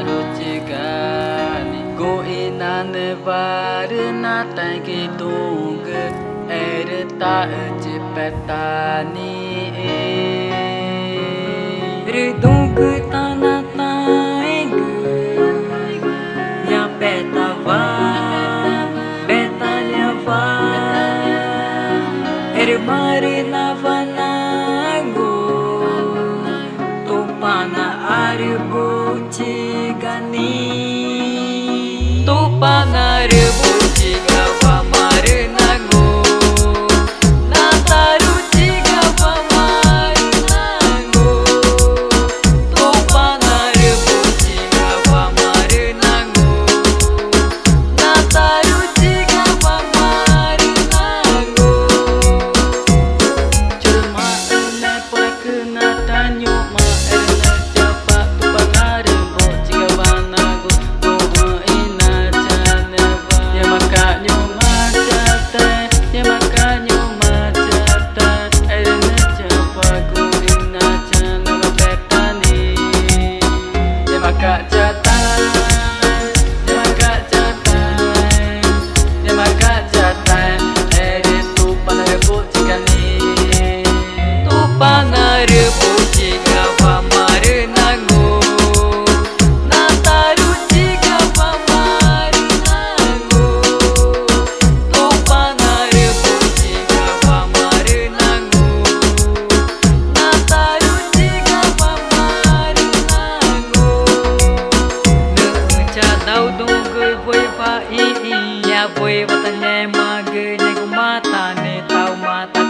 ruchigani go inane varna tangi tung erta chipetani Ridung tana taing ya petava betalava marina vanango tupana aribuchigani tupana aribuchigava marinango nataruchigava marinango tupana aribuchigava marinango nataruchigava marinango cuma ene pakna tanyo ma ene japa tupana aribuchigava nago ina chaneva ya makanyo machata ya makanyo machata ene japa ina chaneva petani ya makachata ya makachata ya makachata ere tupana aribuchigani tupana aribuchigava marinango nataruchigava marinango tupana aribuchigava marinango nataruchigava marinango cha đau dung cười vui và y y nhà vui và ta nhẹ mà cười nhẹ cũng mata ne tao mata